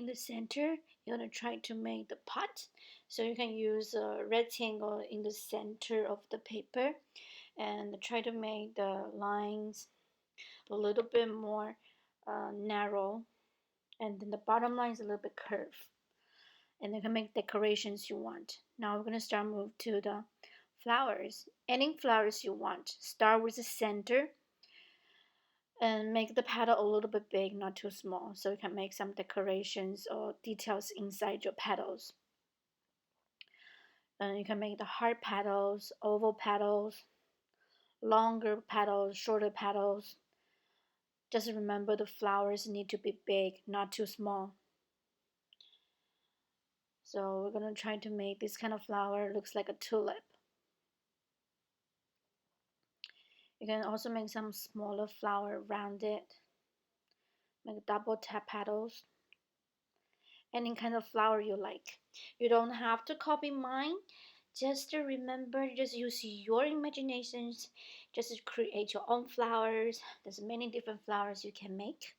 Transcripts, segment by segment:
the center, you're going to try to make the pot. So you can use a rectangle in the center of the paper and try to make the lines a little bit more narrow, and then the bottom line is a little bit curved, and you can make decorations you want. Now we're going to start move to the flowers. Any flowers you want. Start with the center and make the petal a little bit big, not too small, so you can make some decorations or details inside your petals. And you can make the heart petals, oval petals, longer petals, shorter petals. Just remember the flowers need to be big, not too small. So we're gonna try to make this kind of flower looks like a tulip. You can also make some smaller flower around it. Make double tap petals. Any kind of flower you like. You don't have to copy mine. Just to remember, just use your imaginations. Just create your own flowers. There's many different flowers you can make.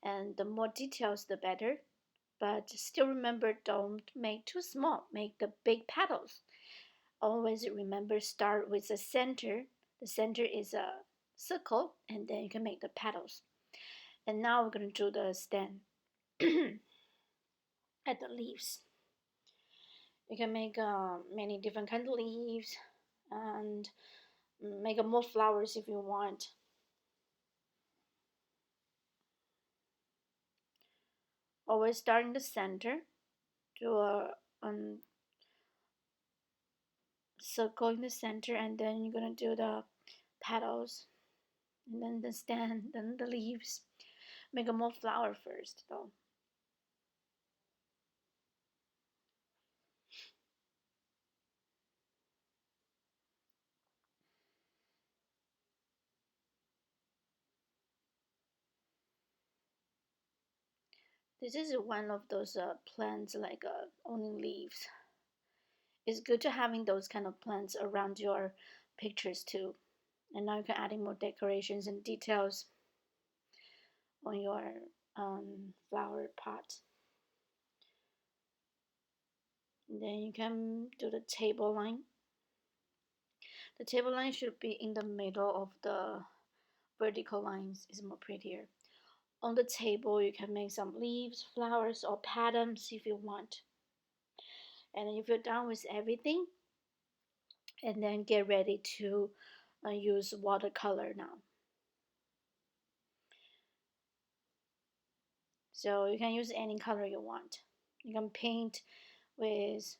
And the more details, the better. But still remember, don't make too small. Make the big petals. Always remember, start with the center. The center is a circle, and then you can make the petals. And now we're going to do the stem at the leaves. You can make many different kind of leaves and make more flowers if you want. Always start in the center, do a circle in the center, and then you're gonna do the petals, and then the stem, then the leaves. Make a more flower first, though. This is one of those plants like only leaves. It's good to having those kind of plants around your pictures too. And now you can add in more decorations and details on your flower pot. And then you can do the table line. The table line should be in the middle of the vertical lines. It's more prettier. On the table, you can make some leaves, flowers, or patterns if you want. And if you're done with everything, and then get ready to use watercolor now. So you can use any color you want. You can paint with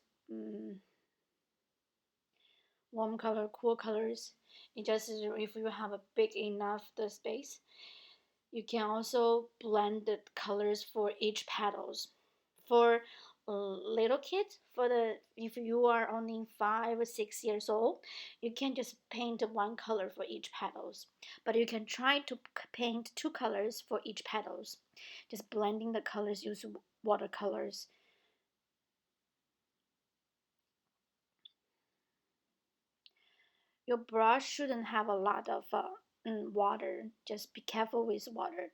warm color, cool colors. It just if you have a big enough the space, you can also blend the colors for each petals. For little kids, for the if you are only 5 or 6 years old, you can just paint one color for each petals. But you can try to paint two colors for each petals. Just blending the colors, use watercolors. Your brush shouldn't have a lot of water. Just be careful with water.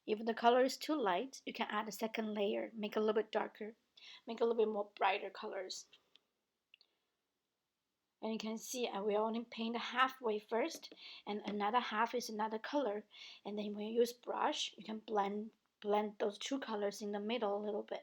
If the color is too light, you can add a second layer, make it a little bit darker, make a little bit more brighter colors. And you can see we only paint halfway first, and another half is another color. And then when you use brush, you can blend those two colors in the middle a little bit.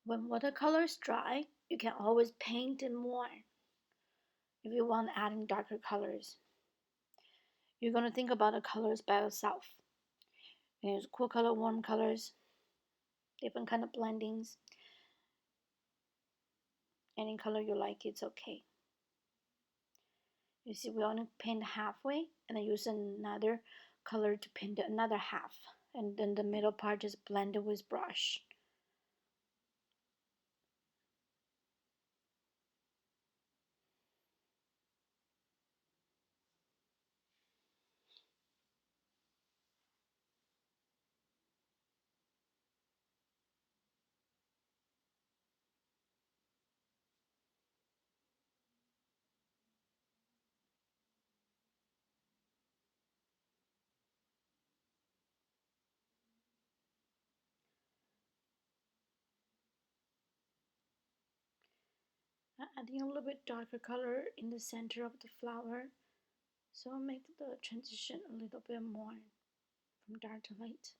When watercolor is dry, you can always paint it more if you want adding darker colors. You're going to think about the colors by yourself. Use cool color, warm colors, different kind of blendings. Any color you like, it's okay. You see, we only paint halfway and then use another color to paint another half. And then the middle part just blend it with brush. Adding a little bit darker color in the center of the flower, so I'll make the transition a little bit more from dark to light.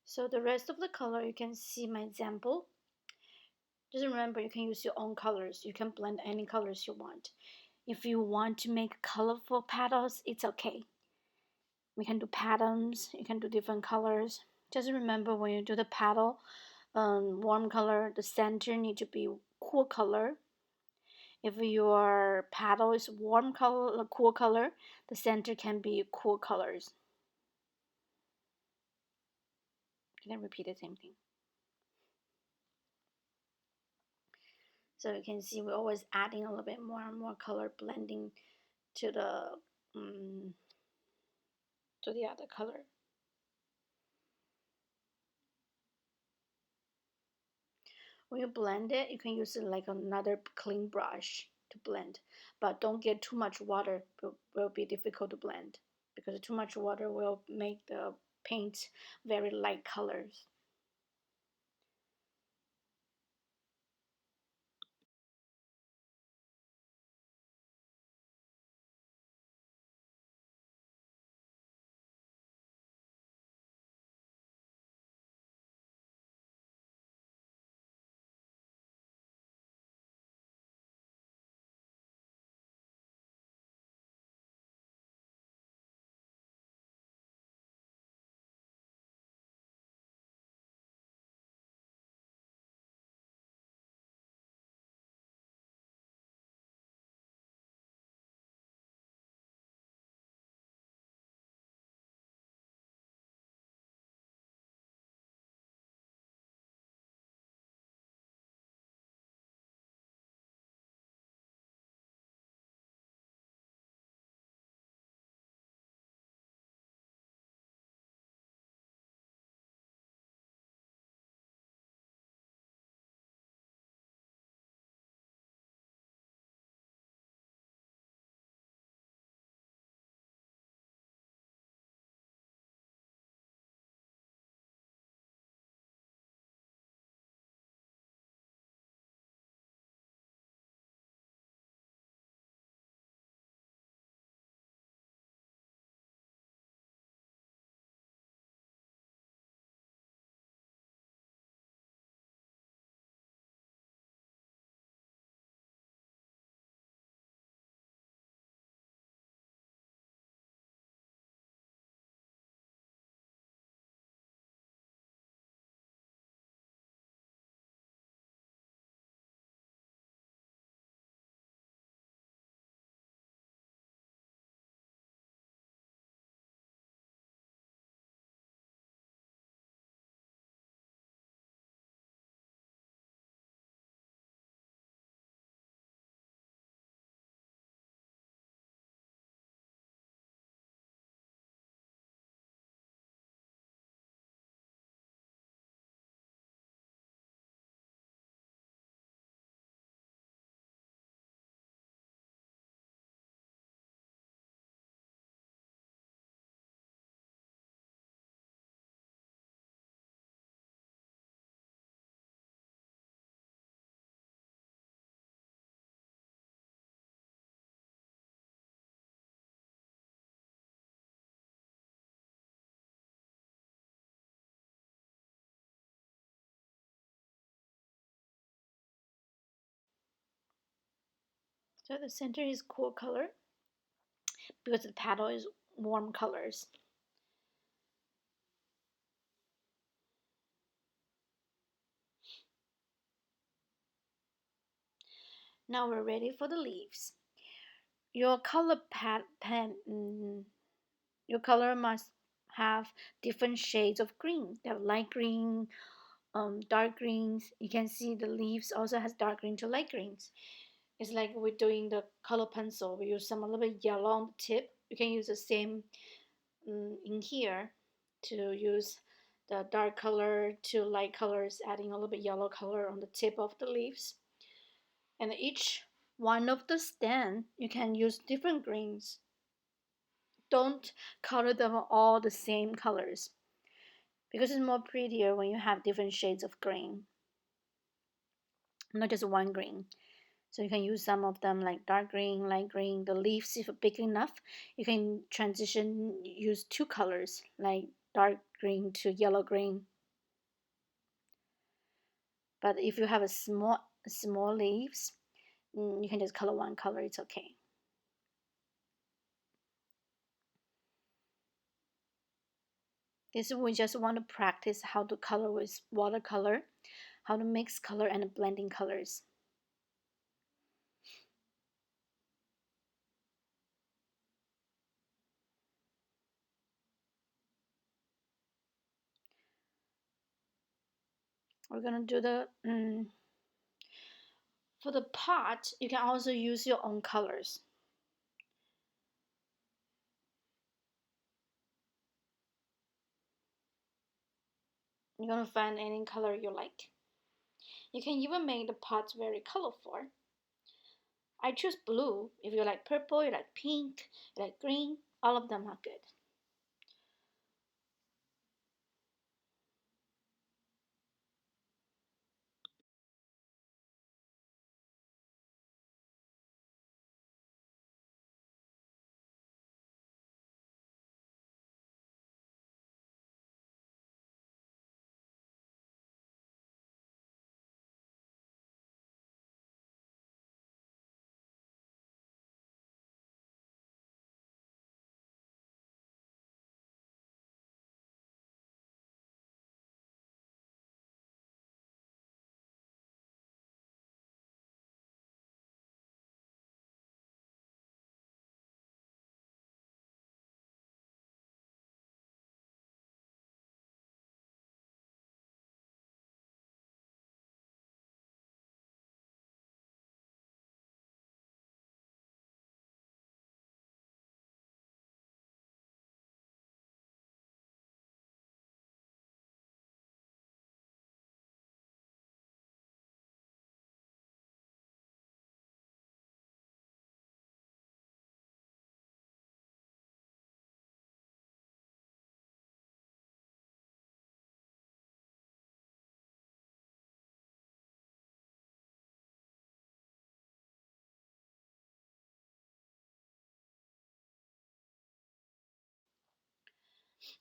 So the rest of the color, you can see my example. Just remember, you can use your own colors. You can blend any colors you want. If you want to make colorful petals, it's okay. We can do patterns, you can do different colors. Just remember, when you do the petal, warm color, the center need to be cool color. If your petal is warm color, cool color, the center can be cool colors. You can repeat the same thing. So you can see we're always adding a little bit more and more color, blending to the other color. When you blend it, you can use it like another clean brush to blend, but don't get too much water. It will be difficult to blend because too much water will make the paint very light colors. So the center is cool color because the petal is warm colors. Now we're ready for the leaves. Your color your color must have different shades of green. They have light green, dark greens. You can see the leaves also has dark green to light greens. It's like we're doing the color pencil. We use some a little bit yellow on the tip. You can use the same in here to use the dark color to light colors, adding a little bit yellow color on the tip of the leaves. And each one of the stand, you can use different greens. Don't color them all the same colors because it's more prettier when you have different shades of green, not just one green. So you can use some of them like dark green, light green. The leaves, if big enough, you can use two colors like dark green to yellow green. But if you have a small leaves, you can just color one color. It's okay. This we just want to practice how to color with watercolor, how to mix color and blending colors. We're gonna do the for the pot. You can also use your own colors. You're gonna find any color you like. You can even make the pots very colorful. I choose blue. If you like purple, you like pink, you like green, all of them are good.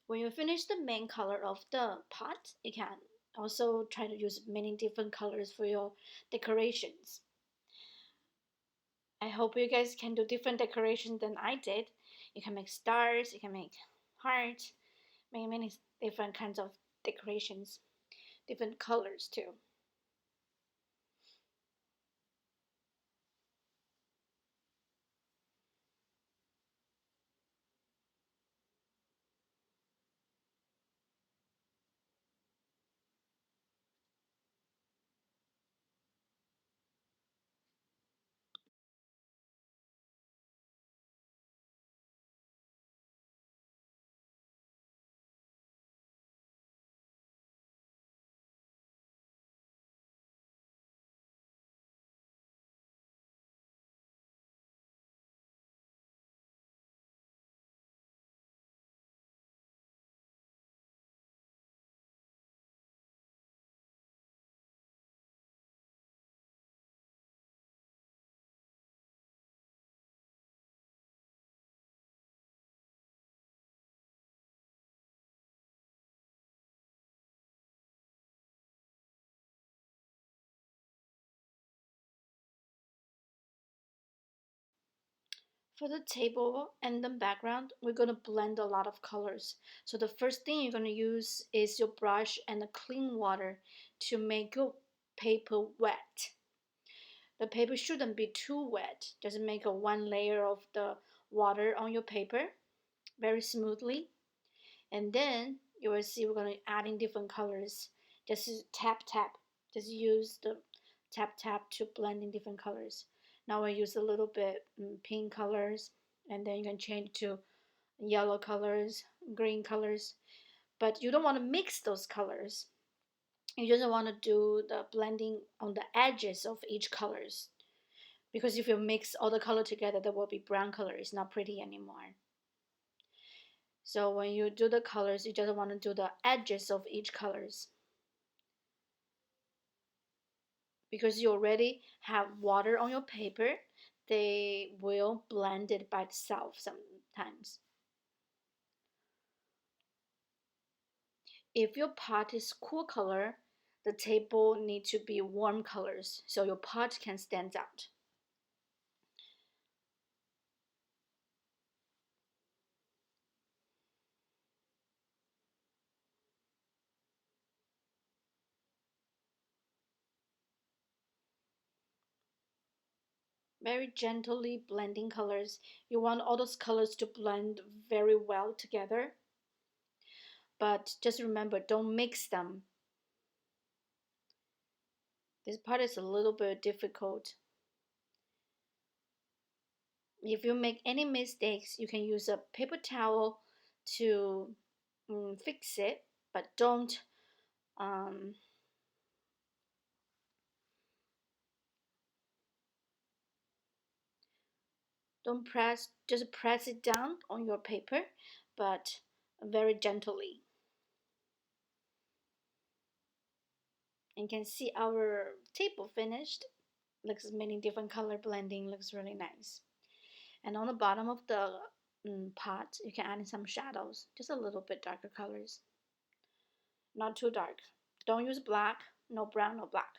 When you finish the main color of the pot, you can also try to use many different colors for your decorations. I hope you guys can do different decorations than I did. You can make stars, you can make hearts, make many different kinds of decorations, different colors too. For the table and the background, we're going to blend a lot of colors. So the first thing you're going to use is your brush and the clean water to make your paper wet. The paper shouldn't be too wet. Just make a one layer of the water on your paper very smoothly. And then you will see we're going to add in different colors. Just tap tap. Just use the tap tap to blend in different colors. Now I use a little bit pink colors, and then you can change to yellow colors, green colors. But you don't want to mix those colors. You just want to do the blending on the edges of each colors. Because if you mix all the color together, there will be brown color. It's not pretty anymore. So when you do the colors, you just want to do the edges of each colors. Because you already have water on your paper, they will blend it by itself sometimes. If your pot is cool color, the table need to be warm colors so your pot can stand out. Very gently blending colors. You want all those colors to blend very well together. But just remember, don't mix them. This part is a little bit difficult. If you make any mistakes, you can use a paper towel to fix it, but um, don't press, just press it down on your paper, but very gently. And you can see our table finished. Looks many different color blending, looks really nice. And on the bottom of the pot, you can add in some shadows, just a little bit darker colors. Not too dark. Don't use black, no brown, no black.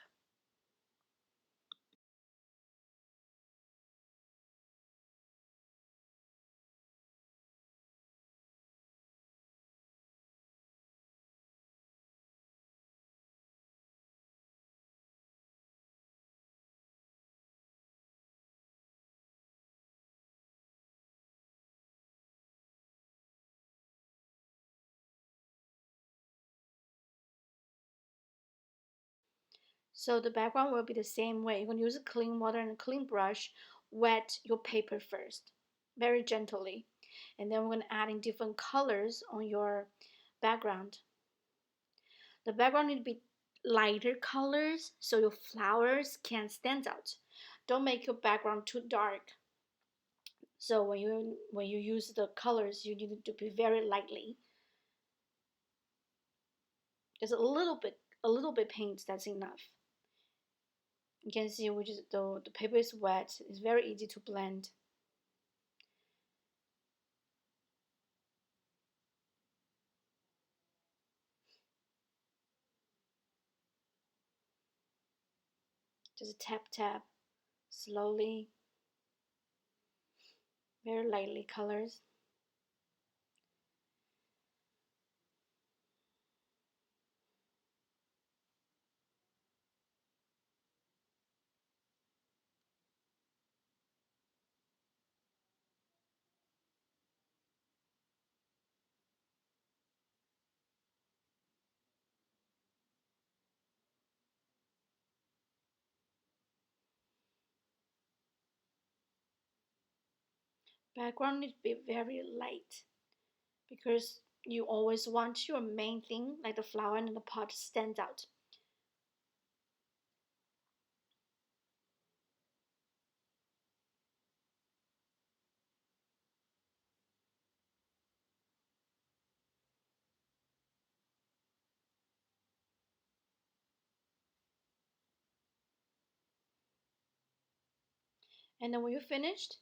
So the background will be the same way. You're going to use a clean water and a clean brush, wet your paper first, very gently. And then we're going to add in different colors on your background. The background need to be lighter colors so your flowers can stand out. Don't make your background too dark. So when you use the colors, you need to be very lightly. Just a little bit paint, that's enough. You can see which is the paper is wet. It's very easy to blend. Just tap tap slowly, very lightly colors. Background needs to be very light because you always want your main thing, like the flower and the pot, to stand out. And then when you're finished,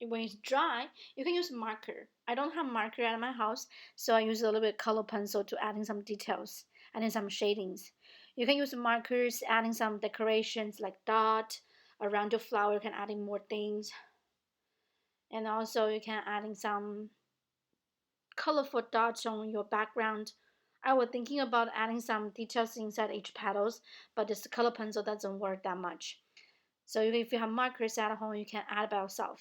when it's dry, you can use marker. I don't have marker at my house, so I use a little bit color pencil to add in some details, add in some shadings. You can use markers, adding some decorations like dot around your flower. You can add in more things, and also you can add in some colorful dots on your background. I was thinking about adding some details inside each petals, but this color pencil doesn't work that much. So if you have markers at home, you can add by yourself.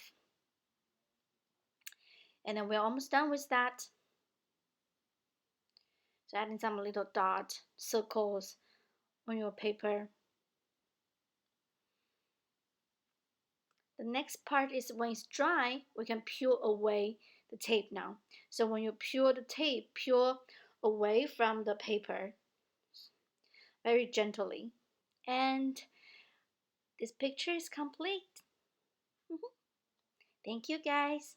And then we're almost done with that. So adding some little dot circles on your paper. The next part is when it's dry, we can peel away the tape now. So when you peel the tape, peel away from the paper very gently. And this picture is complete. Thank you guys.